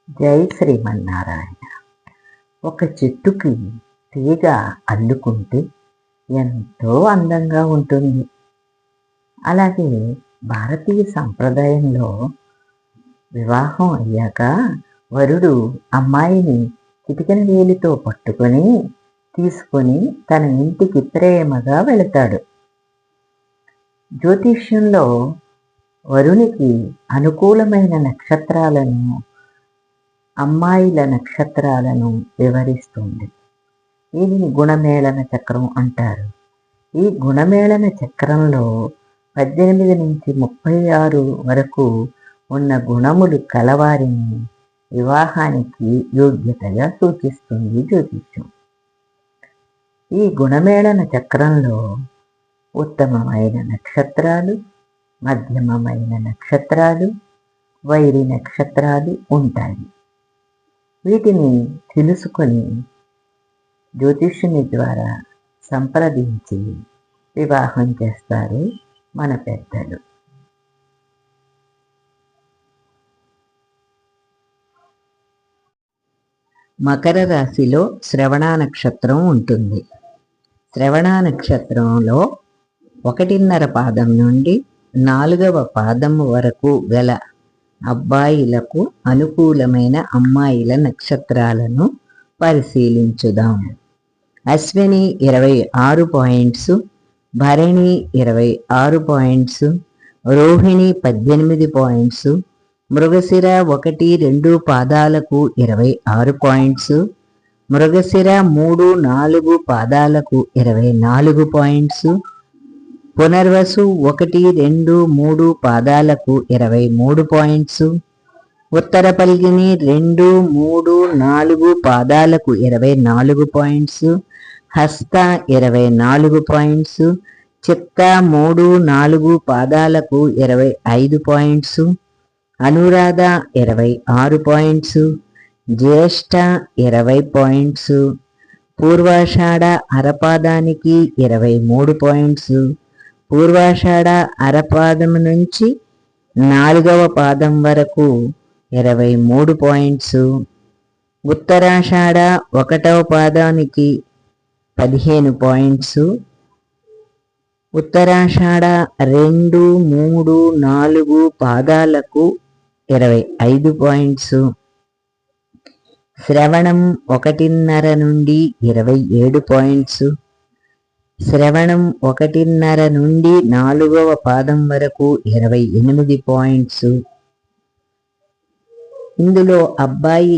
జై శ్రీమన్నారాయణ. ఒక చెట్టుకి తీగ అల్లుకుంటే ఎంతో అందంగా ఉంటుంది. అలాగే భారతీయ సంప్రదాయంలో వివాహం అయ్యాక వరుడు అమ్మాయిని చిటికెన వేలితో పట్టుకొని తీసుకొని తన ఇంటికి ప్రేమగా వెళతాడు. జ్యోతిష్యంలో వరునికి అనుకూలమైన నక్షత్రాలను, అమ్మాయిల నక్షత్రాలను వివరిస్తుంది. దీనిని గుణమేళన చక్రం అంటారు. ఈ గుణమేళన చక్రంలో 18 నుంచి 36 వరకు ఉన్న గుణములు కలవారిని వివాహానికి యోగ్యతగా సూచిస్తుంది జ్యోతిష్యం. ఈ గుణమేళన చక్రంలో ఉత్తమమైన నక్షత్రాలు, మధ్యమమైన నక్షత్రాలు, వైరి నక్షత్రాలు ఉంటాయి. వీటిని తెలుసుకొని జ్యోతిష్యుని ద్వారా సంప్రదించి వివాహం చేస్తారు మన పెద్దలు. మకర రాశిలో శ్రవణ నక్షత్రం ఉంటుంది. శ్రవణ నక్షత్రంలో 1.5 పాదం నుండి 4వ పాదం వరకు గల అబ్బాయిలకు అనుకూలమైన అమ్మాయిల నక్షత్రాలను పరిశీలించుదాం. Ashwini 26 points, Bharani 26 points, Rohini 18 points, Mrigashira 1, 2 పాదాలకు 26 పాయింట్స్, మృగశిర 3, 4 పాదాలకు 24 పాయింట్స్, పునర్వసు 1, 2, 3 పాదాలకు 23 పాయింట్స్, ఉత్తర పల్గిని 2, 3, 4 పాదాలకు 24 పాయింట్స్, హస్త 24 పాయింట్స్, చిత్త 3, 4 పాదాలకు 25 పాయింట్స్, అనురాధ 26 పాయింట్స్, జ్యేష్ఠ 20 పాయింట్స్, పూర్వాషాఢ అరపాదానికి 23 పాయింట్స్, పూర్వాషాఢ అరపాదం నుంచి 4వ పాదం వరకు 23 పాయింట్స్, ఉత్తరాషాఢ 1వ పాదానికి 15 పాయింట్స్, ఉత్తరాషాఢ 2, 3, 4 పాదాలకు 25 పాయింట్స్, శ్రవణం 1.5 నుండి 27 పాయింట్స్, శ్రవణం 1.5 నుండి 4వ పాదం వరకు 28 పాయింట్స్. ఇందులో అబ్బాయి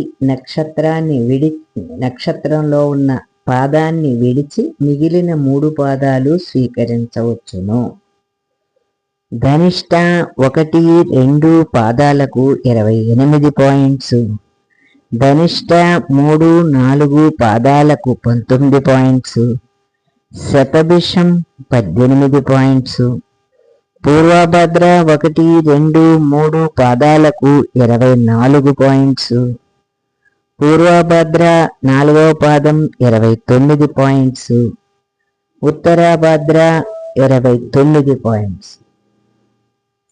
నక్షత్రంలో ఉన్న పాదాన్ని విడిచి మిగిలిన 3 పాదాలు స్వీకరించవచ్చును. ధనిష్ట 1, 2 పాదాలకు 28 పాయింట్స్, ధనిష్ట 3, 4 పాదాలకు 19 పాయింట్స్, శతభిషం 18 పాయింట్స్, పూర్వభద్ర 1, 2, 3 పాదాలకు 24 పాయింట్స్, పూర్వభద్ర 4వ పాదం 29 పాయింట్స్, ఉత్తరాభద్ర 29 పాయింట్స్.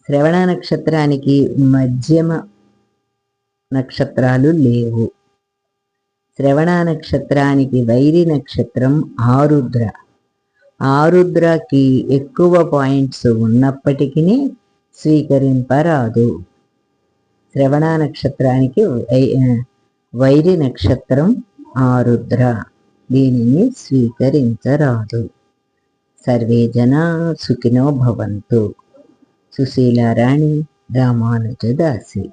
శ్రవణ నక్షత్రానికి మధ్యమ నక్షత్రాలు లేవు. శ్రవణ నక్షత్రానికి వైరి నక్షత్రం ఆరుద్ర. ఆరుద్రకి ఎక్కువ పాయింట్స్ ఉన్నప్పటికీ స్వీకరింపరాదు. శ్రవణ నక్షత్రానికి వైరి నక్షత్రం ఆరుద్ర, దీనిని స్వీకరించరాదు. సర్వే జనా సుఖినో భవంతు. సుశీలారాణి రామానుజదాసి.